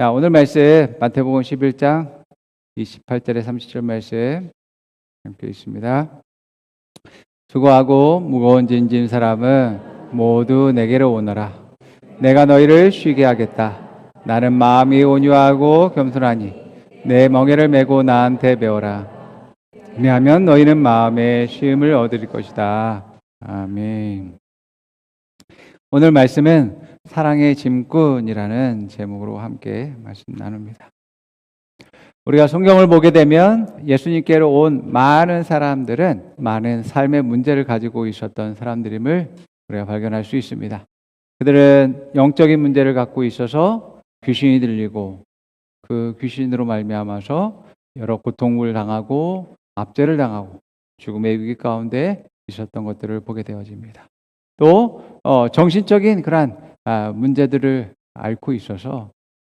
자, 오늘 말씀 마태복음 11장 28절에 30절 말씀 함께 있습니다. 수고하고 무거운 짐 진 사람은 모두 내게로 오너라. 내가 너희를 쉬게 하겠다. 나는 마음이 온유하고 겸손하니 내 멍에를 메고 나한테 배워라. 그리하면 너희는 마음의 쉼을 얻을 것이다. 아멘. 오늘 말씀은 사랑의 짐꾼이라는 제목으로 함께 말씀 나눕니다. 우리가 성경을 보게 되면 예수님께로 온 많은 사람들은 많은 삶의 문제를 가지고 있었던 사람들임을 우리가 발견할 수 있습니다. 그들은 영적인 문제를 갖고 있어서 귀신이 들리고 그 귀신으로 말미암아서 여러 고통을 당하고 압제를 당하고 죽음의 위기 가운데 있었던 것들을 보게 되어집니다. 또 정신적인 그러한 문제들을 앓고 있어서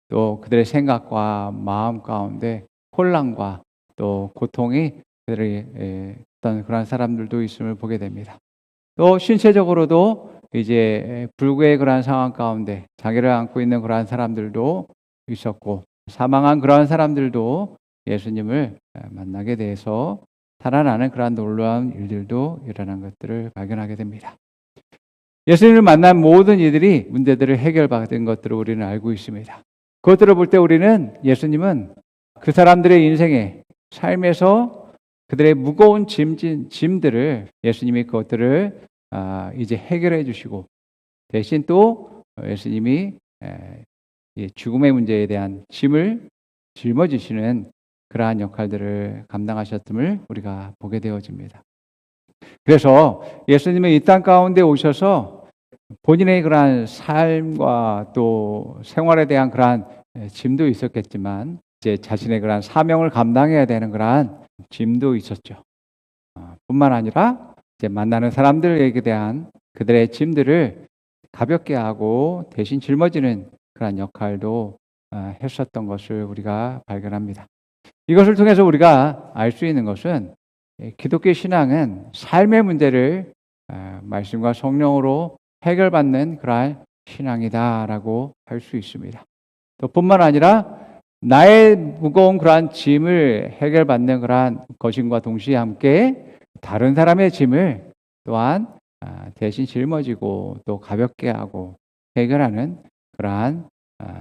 또 그들의 생각과 마음 가운데 혼란과 또 고통이 그들의 어떤 그런 사람들도 있음을 보게 됩니다. 또 신체적으로도 이제 불구의 그러한 상황 가운데 자기를 안고 있는 그러한 사람들도 있었고 사망한 그러한 사람들도 예수님을 만나게 돼서 살아나는 그러한 놀라운 일들도 일어난 것들을 발견하게 됩니다. 예수님을 만난 모든 이들이 문제들을 해결받은 것들을 우리는 알고 있습니다. 그것들을 볼 때 우리는 예수님은 그 사람들의 인생에 삶에서 그들의 무거운 짐들을 예수님이 그것들을 이제 해결해 주시고 대신 또 예수님이 죽음의 문제에 대한 짐을 짊어지시는 그러한 역할들을 감당하셨음을 우리가 보게 되어집니다. 그래서 예수님은 이 땅 가운데 오셔서 본인의 그러한 삶과 또 생활에 대한 그러한 짐도 있었겠지만 이제 자신의 그러한 사명을 감당해야 되는 그러한 짐도 있었죠. 뿐만 아니라 이제 만나는 사람들에게 대한 그들의 짐들을 가볍게 하고 대신 짊어지는 그러한 역할도 했었던 것을 우리가 발견합니다. 이것을 통해서 우리가 알 수 있는 것은 기독교 신앙은 삶의 문제를 말씀과 성령으로 해결받는 그러한 신앙이다라고 할 수 있습니다. 또 뿐만 아니라 나의 무거운 그러한 짐을 해결받는 그러한 것임과 동시에 함께 다른 사람의 짐을 또한 대신 짊어지고 또 가볍게 하고 해결하는 그러한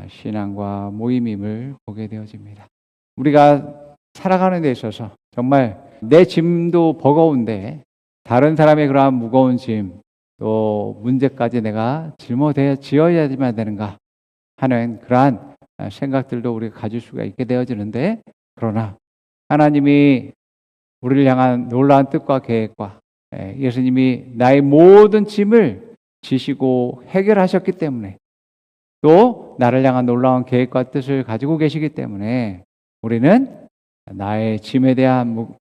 신앙과 모임임을 보게 되어집니다. 우리가 살아가는 데 있어서 정말 내 짐도 버거운데 다른 사람의 그러한 무거운 짐 또 문제까지 내가 짊어져야지만 되는가 하는 그러한 생각들도 우리가 가질 수가 있게 되어지는데 그러나 하나님이 우리를 향한 놀라운 뜻과 계획과 예수님이 나의 모든 짐을 지시고 해결하셨기 때문에 또 나를 향한 놀라운 계획과 뜻을 가지고 계시기 때문에 우리는 나의 짐에 대한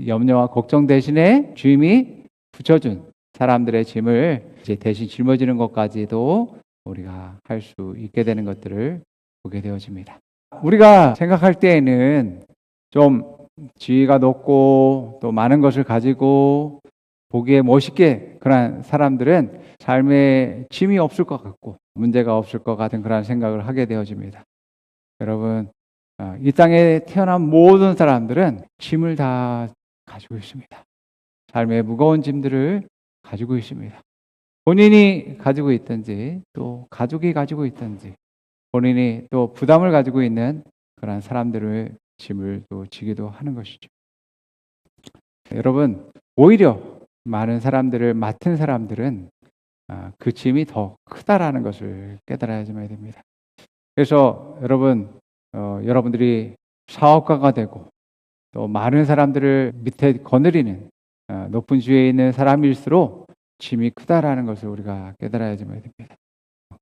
염려와 걱정 대신에 주님이 붙여준 사람들의 짐을 이제 대신 짊어지는 것까지도 우리가 할 수 있게 되는 것들을 보게 되어집니다. 우리가 생각할 때에는 좀 지위가 높고 또 많은 것을 가지고 보기에 멋있게 그런 사람들은 삶에 짐이 없을 것 같고 문제가 없을 것 같은 그런 생각을 하게 되어집니다. 여러분, 이 땅에 태어난 모든 사람들은 짐을 다 가지고 있습니다. 삶의 무거운 짐들을 가지고 있습니다. 본인이 가지고 있든지 또 가족이 가지고 있든지 본인이 또 부담을 가지고 있는 그런 사람들을 짐을 또 지기도 하는 것이죠. 여러분, 오히려 많은 사람들을 맡은 사람들은 그 짐이 더 크다라는 것을 깨달아야지만 됩니다. 그래서 여러분들이 사업가가 되고 또 많은 사람들을 밑에 거느리는 높은 지위에 있는 사람일수록 짐이 크다라는 것을 우리가 깨달아야지만 됩니다.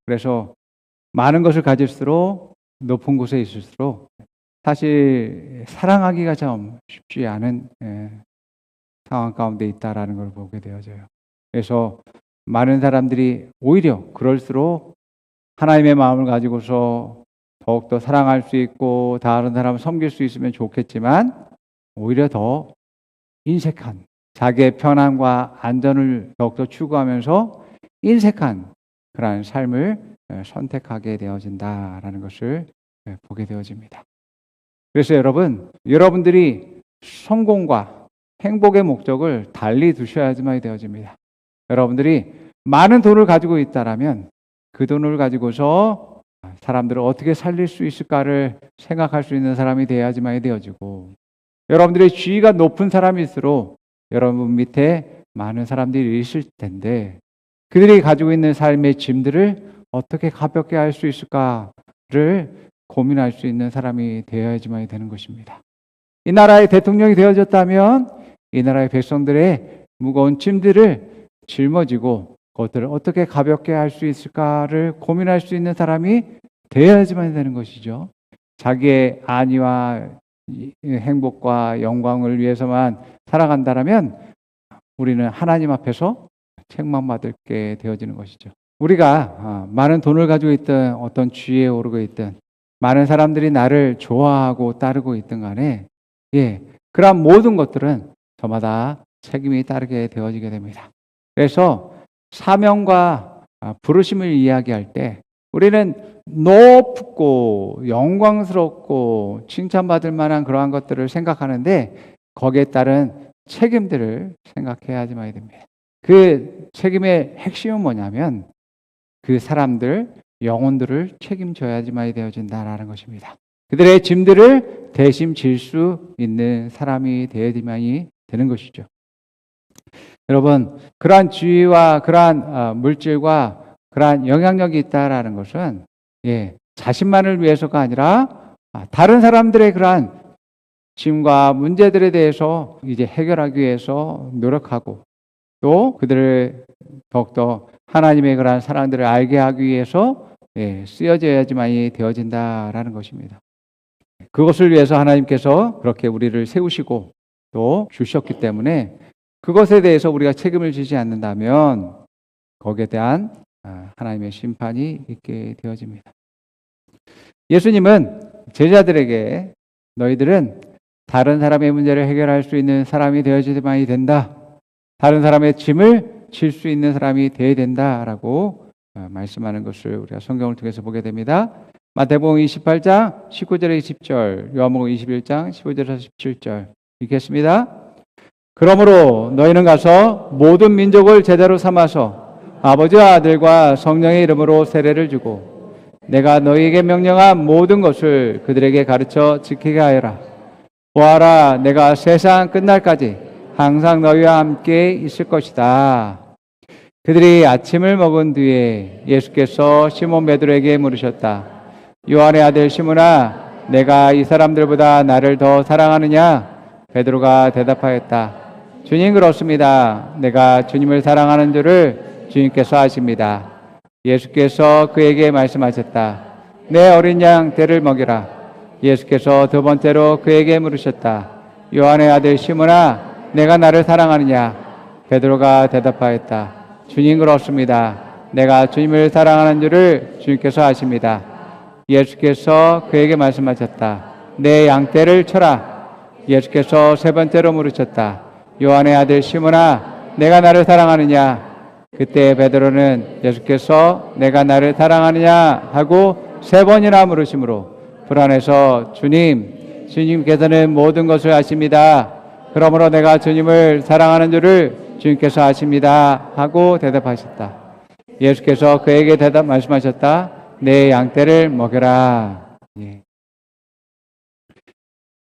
그래서 많은 것을 가질수록 높은 곳에 있을수록 사실 사랑하기가 좀 쉽지 않은 상황 가운데 있다라는 걸 보게 되어져요. 그래서 많은 사람들이 오히려 그럴수록 하나님의 마음을 가지고서 더욱더 사랑할 수 있고 다른 사람을 섬길 수 있으면 좋겠지만 오히려 더 인색한 자기의 편안과 안전을 더욱더 추구하면서 인색한 그러한 삶을 선택하게 되어진다라는 것을 보게 되어집니다. 그래서 여러분들이 성공과 행복의 목적을 달리 두셔야지만 되어집니다. 여러분들이 많은 돈을 가지고 있다라면 그 돈을 가지고서 사람들을 어떻게 살릴 수 있을까를 생각할 수 있는 사람이 되어야지만 되어지고, 여러분들의 지위가 높은 사람일수록 여러분 밑에 많은 사람들이 있을 텐데 그들이 가지고 있는 삶의 짐들을 어떻게 가볍게 할 수 있을까를 고민할 수 있는 사람이 되어야지만 되는 것입니다. 이 나라의 대통령이 되어졌다면 이 나라의 백성들의 무거운 짐들을 짊어지고 그것들을 어떻게 가볍게 할 수 있을까를 고민할 수 있는 사람이 되어야지만 되는 것이죠. 자기의 안위와 행복과 영광을 위해서만 살아간다면 우리는 하나님 앞에서 책망받게 되어지는 것이죠. 우리가 많은 돈을 가지고 있든 어떤 지위에 오르고 있든 많은 사람들이 나를 좋아하고 따르고 있든 간에 그러한 모든 것들은 저마다 책임이 따르게 되어지게 됩니다. 그래서 사명과 부르심을 이야기할 때 우리는 높고 영광스럽고 칭찬받을 만한 그러한 것들을 생각하는데 거기에 따른 책임들을 생각해야지만 됩니다. 그 책임의 핵심은 뭐냐면 그 사람들, 영혼들을 책임져야지만 되어진다라는 것입니다. 그들의 짐들을 대신 질 수 있는 사람이 되어야지만이 되는 것이죠. 여러분, 그러한 지위와 그러한 물질과 그러한 영향력이 있다라는 것은 자신만을 위해서가 아니라 다른 사람들의 그러한 짐과 문제들에 대해서 이제 해결하기 위해서 노력하고 또 그들을 더욱더 하나님의 그러한 사랑들을 알게 하기 위해서 쓰여져야지만이 되어진다라는 것입니다. 그것을 위해서 하나님께서 그렇게 우리를 세우시고 또 주셨기 때문에 그것에 대해서 우리가 책임을 지지 않는다면 거기에 대한 하나님의 심판이 있게 되어집니다. 예수님은 제자들에게 너희들은 다른 사람의 문제를 해결할 수 있는 사람이 되어야지만이 된다. 다른 사람의 짐을 질 수 있는 사람이 되어야 된다라고 말씀하는 것을 우리가 성경을 통해서 보게 됩니다. 마태복음 28장 19절에 20절, 요한복음 21장 15절에서 17절 읽겠습니다. 그러므로 너희는 가서 모든 민족을 제자로 삼아서 아버지와 아들과 성령의 이름으로 세례를 주고 내가 너희에게 명령한 모든 것을 그들에게 가르쳐 지키게 하여라. 보아라, 내가 세상 끝날까지 항상 너희와 함께 있을 것이다. 그들이 아침을 먹은 뒤에 예수께서 시몬 베드로에게 물으셨다. 요한의 아들 시몬아, 내가 이 사람들보다 나를 더 사랑하느냐? 베드로가 대답하였다. 주님, 그렇습니다. 내가 주님을 사랑하는 줄을 주님께서 아십니다. 예수께서 그에게 말씀하셨다. 내 어린 양 떼를 먹이라. 예수께서 두 번째로 그에게 물으셨다. 요한의 아들 시몬아, 내가 나를 사랑하느냐? 베드로가 대답하였다. 주님, 그렇습니다. 내가 주님을 사랑하는 줄을 주님께서 아십니다. 예수께서 그에게 말씀하셨다. 내 양떼를 쳐라. 예수께서 세 번째로 물으셨다. 요한의 아들 시몬아, 내가 나를 사랑하느냐? 그때 베드로는 예수께서 내가 나를 사랑하느냐 하고 세 번이나 물으심으로 불안해서 주님께서는 모든 것을 아십니다. 그러므로 내가 주님을 사랑하는 줄을 주님께서 아십니다 하고 대답하셨다. 예수께서 그에게 말씀하셨다. 내 양떼를 먹여라.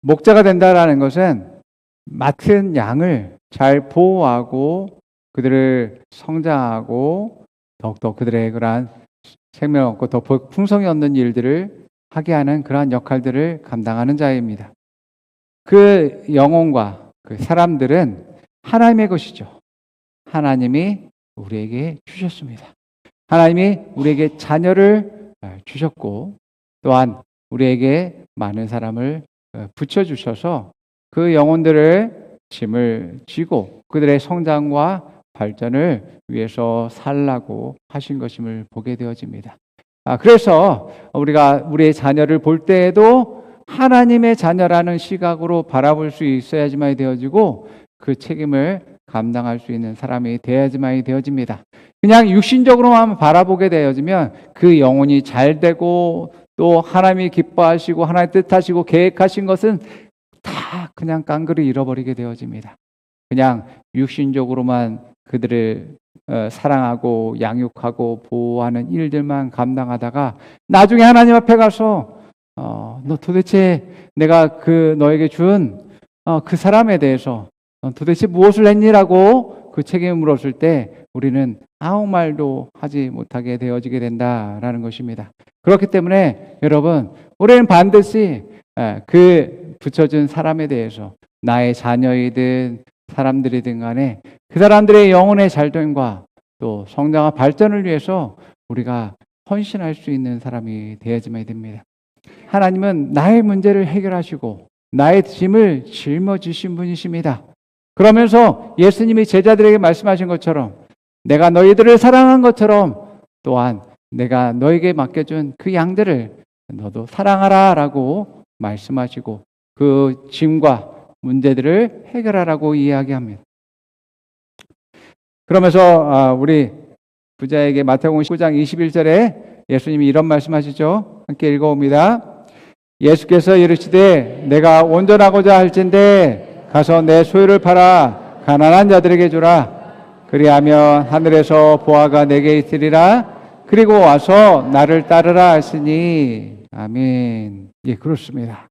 목자가 된다라는 것은 맡은 양을 잘 보호하고 그들을 성장하고 더욱더 그들의 그러한 생명 얻고 더 풍성이 얻는 일들을 하게 하는 그러한 역할들을 감당하는 자입니다. 그 영혼과 그 사람들은 하나님의 것이죠. 하나님이 우리에게 주셨습니다. 하나님이 우리에게 자녀를 주셨고 또한 우리에게 많은 사람을 붙여주셔서 그 영혼들을 짐을 지고 그들의 성장과 발전을 위해서 살라고 하신 것임을 보게 되어집니다. 그래서 우리가 우리의 자녀를 볼 때에도 하나님의 자녀라는 시각으로 바라볼 수 있어야지만 되어지고 그 책임을 감당할 수 있는 사람이 되어야지만 되어집니다. 그냥 육신적으로만 바라보게 되어지면 그 영혼이 잘 되고 또 하나님이 기뻐하시고 하나님 뜻하시고 계획하신 것은 다 그냥 깡그리 잃어버리게 되어집니다. 그냥 육신적으로만 그들을 사랑하고 양육하고 보호하는 일들만 감당하다가 나중에 하나님 앞에 가서 너 도대체 내가 너에게 준 그 사람에 대해서 넌 도대체 무엇을 했니라고 그 책임을 물었을 때 우리는 아무 말도 하지 못하게 되어지게 된다라는 것입니다. 그렇기 때문에 여러분, 우리는 반드시 그 붙여준 사람에 대해서 나의 자녀이든 사람들이든 간에 그 사람들의 영혼의 잘됨과 또 성장과 발전을 위해서 우리가 헌신할 수 있는 사람이 되어야지만 됩니다. 하나님은 나의 문제를 해결하시고 나의 짐을 짊어지신 분이십니다. 그러면서 예수님이 제자들에게 말씀하신 것처럼 내가 너희들을 사랑한 것처럼 또한 내가 너에게 맡겨준 그 양들을 너도 사랑하라 라고 말씀하시고 그 짐과 문제들을 해결하라고 이야기합니다. 그러면서 우리 부자에게 마태복음 19장 21절에 예수님이 이런 말씀하시죠. 함께 읽어봅니다. 예수께서 이르시되 내가 온전하고자 할진대 가서 내 소유를 팔아 가난한 자들에게 주라. 그리하면 하늘에서 보화가 내게 있으리라. 그리고 와서 나를 따르라 하시니. 아멘. 예, 그렇습니다.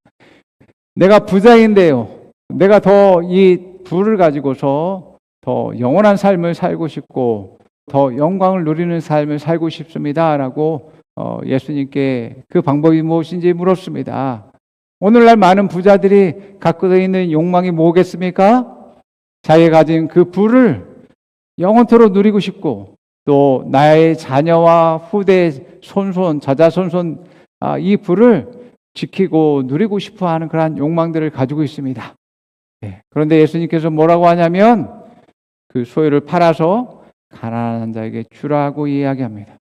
내가 부자인데요, 내가 더 이 부를 가지고서 더 영원한 삶을 살고 싶고 더 영광을 누리는 삶을 살고 싶습니다 라고 예수님께 그 방법이 무엇인지 물었습니다. 오늘날 많은 부자들이 갖고 있는 욕망이 뭐겠습니까? 자기가 가진 그 부를 영원토록 누리고 싶고 또 나의 자녀와 후대 손손 자자손손 이 부를 지키고 누리고 싶어하는 그러한 욕망들을 가지고 있습니다. 네. 그런데 예수님께서 뭐라고 하냐면 그 소유를 팔아서 가난한 자에게 주라고 이야기합니다.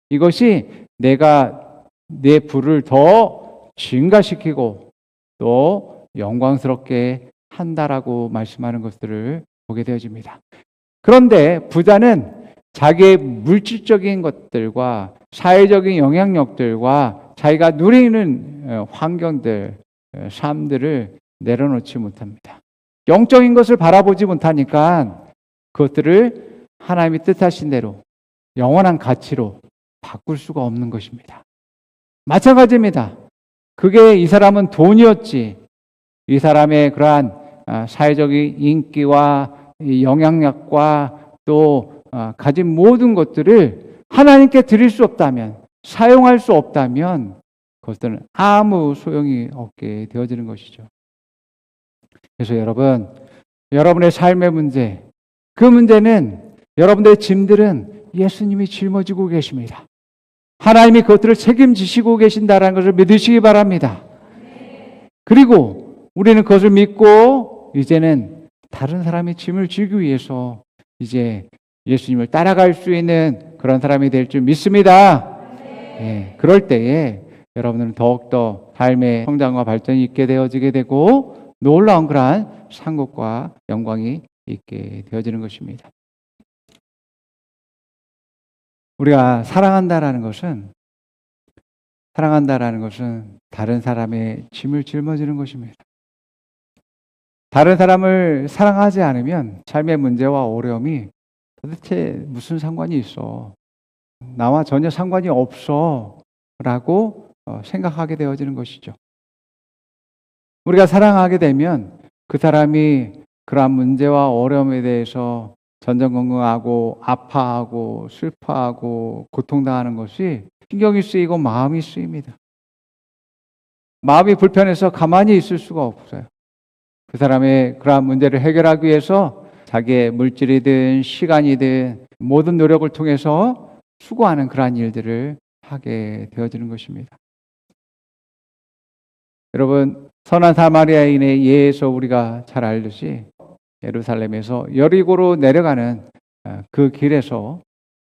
이것이 내가 내 부를 더 증가시키고 또 영광스럽게 한다라고 말씀하는 것들을 보게 되어집니다. 그런데 부자는 자기의 물질적인 것들과 사회적인 영향력들과 자기가 누리는 환경들, 삶들을 내려놓지 못합니다. 영적인 것을 바라보지 못하니까 그것들을 하나님이 뜻하신 대로 영원한 가치로 바꿀 수가 없는 것입니다. 마찬가지입니다. 그게 이 사람은 돈이었지, 이 사람의 그러한 사회적인 인기와 영향력과 또 가진 모든 것들을 하나님께 드릴 수 없다면, 사용할 수 없다면 그것들은 아무 소용이 없게 되어지는 것이죠. 그래서 여러분, 여러분의 삶의 문제, 그 문제는 여러분들의 짐들은 예수님이 짊어지고 계십니다. 하나님이 그것들을 책임지시고 계신다는 것을 믿으시기 바랍니다. 그리고 우리는 그것을 믿고 이제는 다른 사람의 짐을 지기 위해서 이제 예수님을 따라갈 수 있는 그런 사람이 될 줄 믿습니다. 예, 그럴 때에 여러분들은 더욱더 삶의 성장과 발전이 있게 되어지게 되고 놀라운 그러한 상급과 영광이 있게 되어지는 것입니다. 우리가 사랑한다라는 것은 다른 사람의 짐을 짊어지는 것입니다. 다른 사람을 사랑하지 않으면 삶의 문제와 어려움이 도대체 무슨 상관이 있어? 나와 전혀 상관이 없어 라고 생각하게 되어지는 것이죠. 우리가 사랑하게 되면 그 사람이 그러한 문제와 어려움에 대해서 전전긍긍하고 아파하고 슬퍼하고 고통당하는 것이 신경이 쓰이고 마음이 쓰입니다. 마음이 불편해서 가만히 있을 수가 없어요. 그 사람의 그러한 문제를 해결하기 위해서 자기의 물질이든 시간이든 모든 노력을 통해서 수고하는 그러한 일들을 하게 되어지는 것입니다. 여러분, 선한 사마리아인의 예에서 우리가 잘 알듯이 예루살렘에서 여리고로 내려가는 그 길에서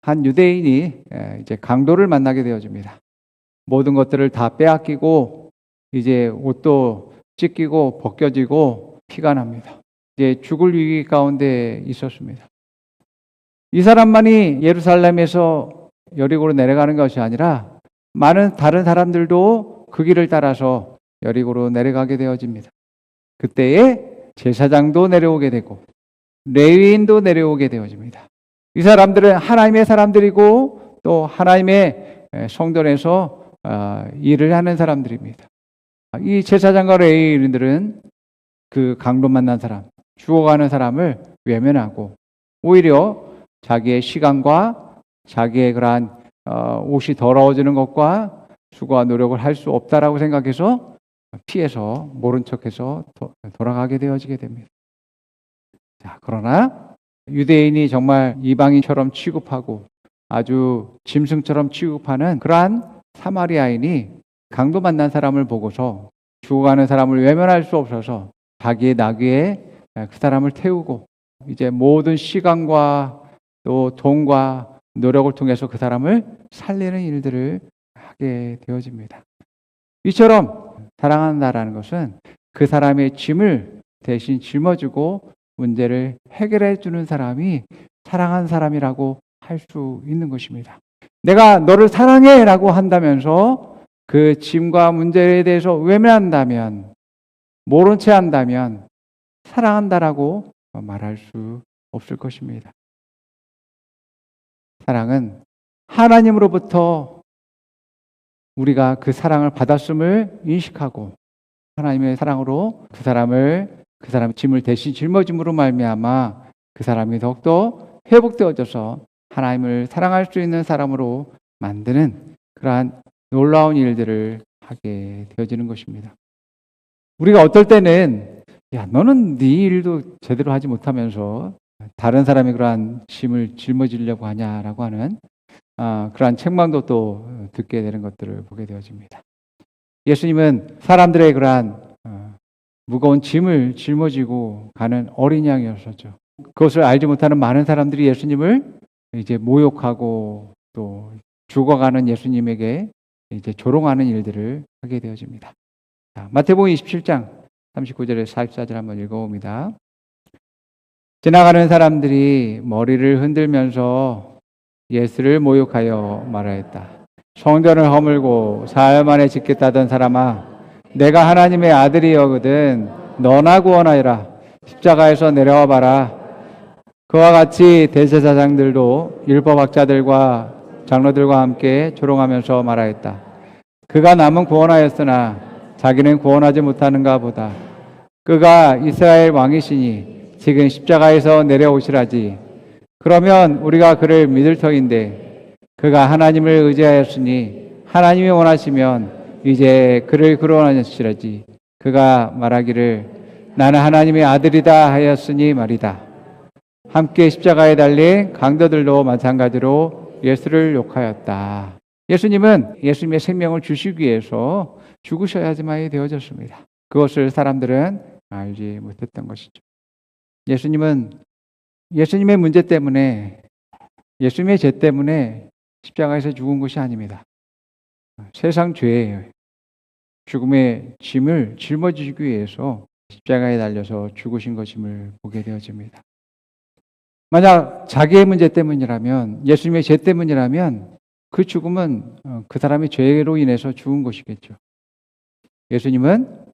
한 유대인이 이제 강도를 만나게 되어집니다. 모든 것들을 다 빼앗기고 이제 옷도 찢기고 벗겨지고 피가 납니다. 이제 죽을 위기 가운데 있었습니다. 이 사람만이 예루살렘에서 여리고로 내려가는 것이 아니라 많은 다른 사람들도 그 길을 따라서 여리고로 내려가게 되어집니다. 그때에 제사장도 내려오게 되고 레위인도 내려오게 되어집니다. 이 사람들은 하나님의 사람들이고 또 하나님의 성전에서 일을 하는 사람들입니다. 이 제사장과 레위인들은 그 강도 만난 사람, 죽어가는 사람을 외면하고 오히려 자기의 시간과 자기의 그러한 옷이 더러워지는 것과 수고와 노력을 할 수 없다라고 생각해서 피해서 모른 척해서 돌아가게 되어지게 됩니다. 자, 그러나 유대인이 정말 이방인처럼 취급하고 아주 짐승처럼 취급하는 그러한 사마리아인이 강도 만난 사람을 보고서 죽어가는 사람을 외면할 수 없어서 자기의 나귀에 그 사람을 태우고 이제 모든 시간과 또 돈과 노력을 통해서 그 사람을 살리는 일들을 하게 되어집니다. 이처럼 사랑한다라는 것은 그 사람의 짐을 대신 짊어지고 문제를 해결해 주는 사람이 사랑한 사람이라고 할 수 있는 것입니다. 내가 너를 사랑해 라고 한다면서 그 짐과 문제에 대해서 외면한다면, 모른 채 한다면 사랑한다라고 말할 수 없을 것입니다. 사랑은 하나님으로부터 우리가 그 사랑을 받았음을 인식하고 하나님의 사랑으로 그 사람의 짐을 대신 짊어짐으로 말미암아 그 사람이 더욱더 회복되어져서 하나님을 사랑할 수 있는 사람으로 만드는 그러한 놀라운 일들을 하게 되어지는 것입니다. 우리가 어떨 때는 야, 너는 네 일도 제대로 하지 못하면서 다른 사람이 그러한 짐을 짊어지려고 하냐라고 하는 그러한 책망도 또 듣게 되는 것들을 보게 되어집니다. 예수님은 사람들의 그러한 무거운 짐을 짊어지고 가는 어린 양이었었죠. 그것을 알지 못하는 많은 사람들이 예수님을 이제 모욕하고 또 죽어가는 예수님에게 이제 조롱하는 일들을 하게 되어집니다. 자, 마태복음 27장 39절에서 44절 한번 읽어봅니다. 지나가는 사람들이 머리를 흔들면서 예수를 모욕하여 말하였다. 성전을 허물고 사흘 만에 짓겠다던 사람아, 내가 하나님의 아들이여거든 너나 구원하여라. 십자가에서 내려와 봐라. 그와 같이 대제사장들도 율법학자들과 장로들과 함께 조롱하면서 말하였다. 그가 남은 구원하였으나 자기는 구원하지 못하는가 보다. 그가 이스라엘 왕이시니 지금 십자가에서 내려오시라지. 그러면 우리가 그를 믿을 터인데 그가 하나님을 의지하였으니 하나님이 원하시면 이제 그를 구원하시라지. 그가 말하기를 나는 하나님의 아들이다 하였으니 말이다. 함께 십자가에 달린 강도들도 마찬가지로 예수를 욕하였다. 예수님은 예수님의 생명을 주시기 위해서 죽으셔야지만이 되어졌습니다. 그것을 사람들은 알지 못했던 것이죠. 예수님은 예수님의 문제 때문에, 예수님의 죄 때문에 십자가에서 죽은 것이 아닙니다. 세상 죄예요. 죽음의 짐을 짊어지기 위해서 십자가에 달려서 죽으신 것임을 보게 되어집니다. 만약 자기의 문제 때문이라면, 예수님의 죄 때문이라면 그 죽음은 그 사람의 죄로 인해서 죽은 것이겠죠. 예수님은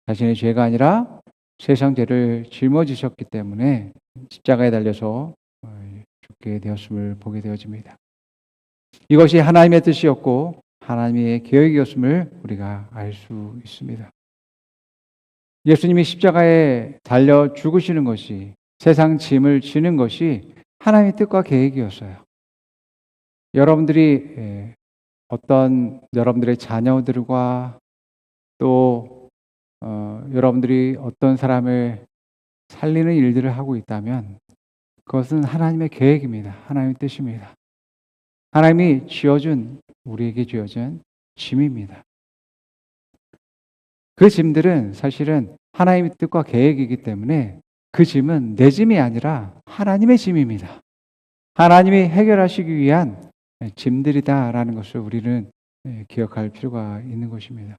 자신의 죄가 아니라 세상 죄를 짊어지셨기 때문에 십자가에 달려서 죽게 되었음을 보게 되어집니다. 이것이 하나님의 뜻이었고 하나님의 계획이었음을 우리가 알 수 있습니다. 예수님이 십자가에 달려 죽으시는 것이, 세상 짐을 지는 것이 하나님의 뜻과 계획이었어요. 여러분들이 어떤 여러분들의 자녀들과 또 여러분들이 어떤 사람을 살리는 일들을 하고 있다면 그것은 하나님의 계획입니다. 하나님의 뜻입니다. 하나님이 우리에게 쥐어준 짐입니다. 그 짐들은 사실은 하나님의 뜻과 계획이기 때문에 그 짐은 내 짐이 아니라 하나님의 짐입니다. 하나님이 해결하시기 위한 짐들이다라는 것을 우리는 기억할 필요가 있는 것입니다.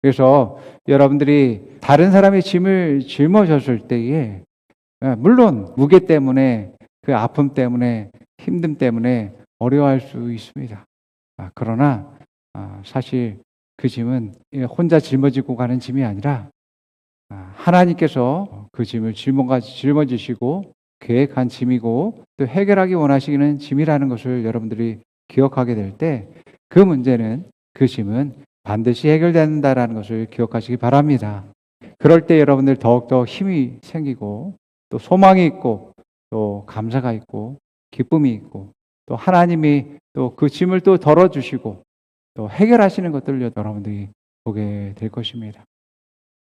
그래서 여러분들이 다른 사람의 짐을 짊어졌을 때에 물론 무게 때문에 그 아픔 때문에 힘듦 때문에 어려워할 수 있습니다. 그러나 사실 그 짐은 혼자 짊어지고 가는 짐이 아니라 하나님께서 그 짐을 짊어지시고 계획한 짐이고 또 해결하기 원하시는 짐이라는 것을 여러분들이 기억하게 될 때 그 문제는, 그 짐은 반드시 해결된다라는 것을 기억하시기 바랍니다. 그럴 때 여러분들 더욱더 힘이 생기고 또 소망이 있고 또 감사가 있고 기쁨이 있고 또 하나님이 또 그 짐을 또 덜어주시고 또 해결하시는 것들을 여러분들이 보게 될 것입니다.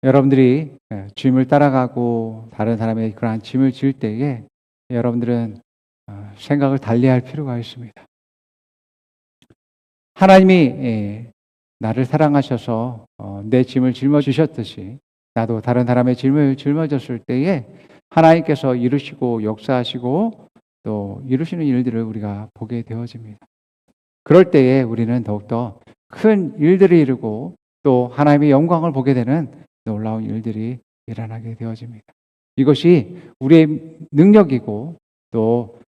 여러분들이 짐을 따라가고 다른 사람의 그러한 짐을 질 때에 여러분들은 생각을 달리할 필요가 있습니다. 하나님이 나를 사랑하셔서 내 짐을 짊어지셨듯이 나도 다른 사람의 짐을 짊어졌을 때에 하나님께서 이루시고 역사하시고 또 이루시는 일들을 우리가 보게 되어집니다. 그럴 때에 우리는 더욱더 큰 일들을 이루고 또 하나님의 영광을 보게 되는 놀라운 일들이 일어나게 되어집니다. 이것이 우리의 능력이고 또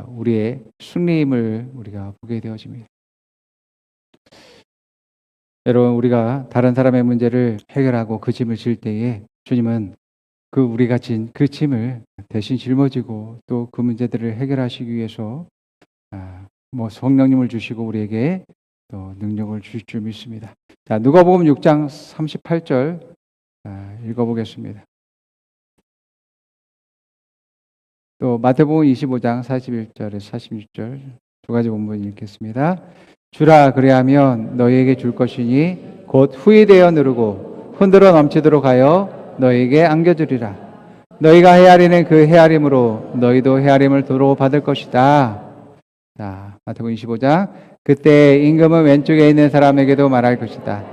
우리의 승리임을 우리가 보게 되어집니다. 여러분, 우리가 다른 사람의 문제를 해결하고 그 짐을 질 때에 주님은 우리가 진 그 짐을 대신 짊어지고 또 그 문제들을 해결하시기 위해서 성령님을 주시고 우리에게 또 능력을 주실 줄 믿습니다. 자, 누가복음 6장 38절 읽어보겠습니다. 또 마태복음 25장 41절에서 46절 두 가지 본문 읽겠습니다. 주라 그리하면 너희에게 줄 것이니 곧 후히되어 누르고 흔들어 넘치도록 하여 너희에게 안겨주리라. 너희가 헤아리는 그 헤아림으로 너희도 헤아림을 도로 받을 것이다. 자, 마태복음 25장 그때 임금은 왼쪽에 있는 사람에게도 말할 것이다.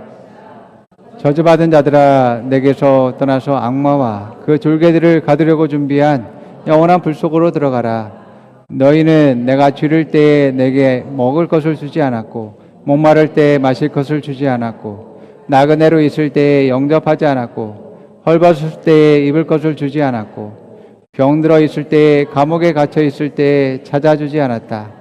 저주받은 자들아, 내게서 떠나서 악마와 그 졸개들을 가두려고 준비한 영원한 불 속으로 들어가라. 너희는 내가 줄일 때에 내게 먹을 것을 주지 않았고 목마를 때에 마실 것을 주지 않았고 나그네로 있을 때에 영접하지 않았고 헐벗을 때에 입을 것을 주지 않았고 병들어 있을 때에 감옥에 갇혀 있을 때에 찾아주지 않았다.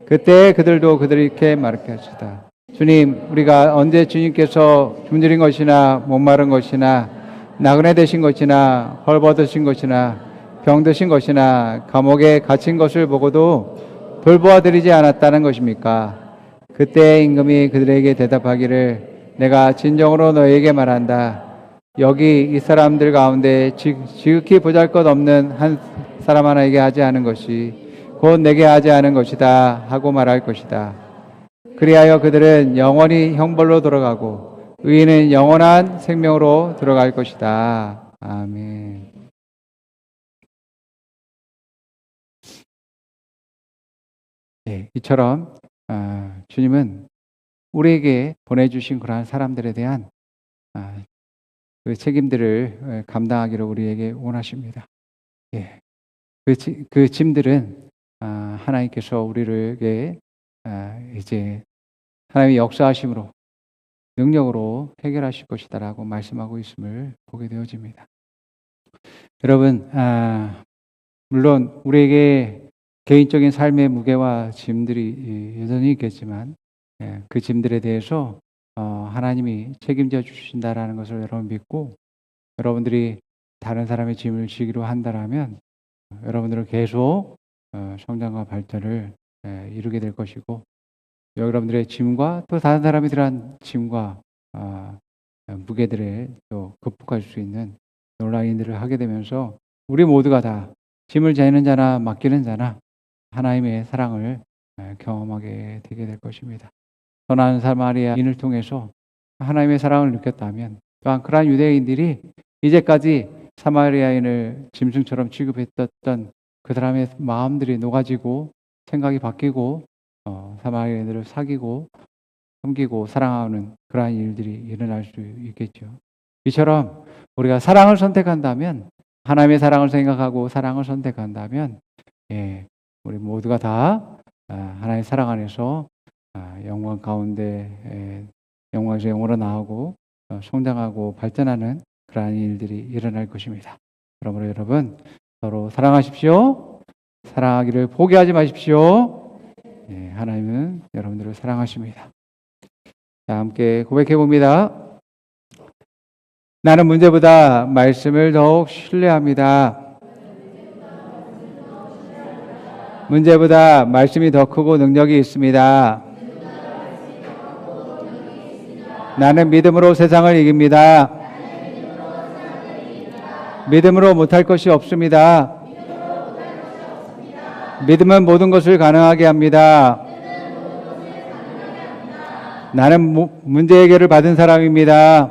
그때 그들도 그들에게 말했다. 주님, 우리가 언제 주님께서 굶주린 것이나 목마른 것이나 나그네 되신 것이나 헐벗으신 것이나 병드신 것이나 감옥에 갇힌 것을 보고도 돌보아 드리지 않았다는 것입니까? 그때 임금이 그들에게 대답하기를 내가 진정으로 너희에게 말한다. 여기 이 사람들 가운데 지극히 보잘것없는 한 사람 하나에게 하지 않은 것이 곧 내게 하지 않은 것이다 하고 말할 것이다. 그리하여 그들은 영원히 형벌로 돌아가고 의인은 영원한 생명으로 들어갈 것이다. 아멘. 네, 이처럼 주님은 우리에게 보내주신 그러한 사람들에 대한 그 책임들을 감당하기를 우리에게 원하십니다. 예, 그 짐들은 하나님께서 우리에게 이제 하나님의 역사하심으로 능력으로 해결하실 것이다라고 말씀하고 있음을 보게 되어집니다. 여러분, 물론 우리에게 개인적인 삶의 무게와 짐들이 여전히 있겠지만 그 짐들에 대해서 하나님이 책임져 주신다라는 것을 여러분 믿고 여러분들이 다른 사람의 짐을 지기로 한다라면 여러분들은 계속 성장과 발전을 이루게 될 것이고 여러분들의 짐과 또 다른 사람이 들한 짐과 무게들을 또 극복할 수 있는 놀라운 일들을 하게 되면서 우리 모두가 다 짐을 지는 자나 맡기는 자나 하나님의 사랑을 경험하게 되게 될 것입니다. 선한 사마리아인을 통해서 하나님의 사랑을 느꼈다면 또한 그러한 유대인들이 이제까지 사마리아인을 짐승처럼 취급했던 그 사람의 마음들이 녹아지고 생각이 바뀌고 사마리아인들을 사귀고 섬기고 사랑하는 그러한 일들이 일어날 수 있겠죠. 이처럼 우리가 사랑을 선택한다면 하나님의 사랑을 생각하고 사랑을 선택한다면 우리 모두가 다 하나님의 사랑 안에서 영광 가운데 영광에서 영으로 나오고 성장하고 발전하는 그러한 일들이 일어날 것입니다. 그러므로 여러분 서로 사랑하십시오. 사랑하기를 포기하지 마십시오. 예, 하나님은 여러분들을 사랑하십니다. 자, 함께 고백해 봅니다. 나는 문제보다 말씀을 더욱 신뢰합니다. 문제보다 말씀이 더 크고 능력이 있습니다. 나는 믿음으로 세상을 이깁니다. 믿음으로 못할 것이 없습니다. 믿음은 모든 것을 가능하게 합니다. 나는 문제 해결을 받은 사람입니다.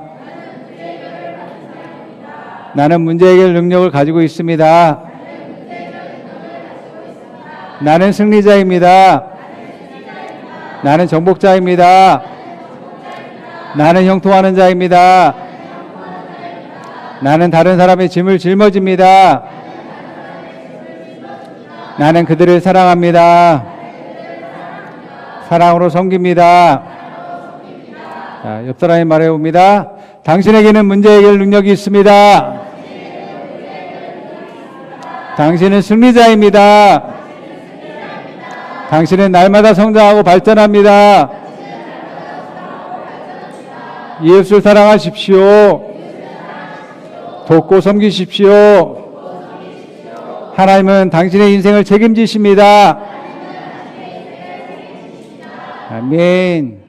나는 문제 해결 능력을 가지고 있습니다. 나는 승리자입니다. 나는 정복자입니다. 나는 형통하는 자입니다. 나는 다른 사람의 짐을 짊어집니다. 나는 그들을 사랑합니다. 사랑으로 섬깁니다. 자, 옆 사람이 말해봅니다. 당신에게는 문제 해결 능력이 있습니다. 당신은 승리자입니다. 당신은 날마다 성장하고 발전합니다. 예수를 사랑하십시오. 돕고 섬기십시오. 하나님은 당신의 인생을 책임지십니다. 아멘.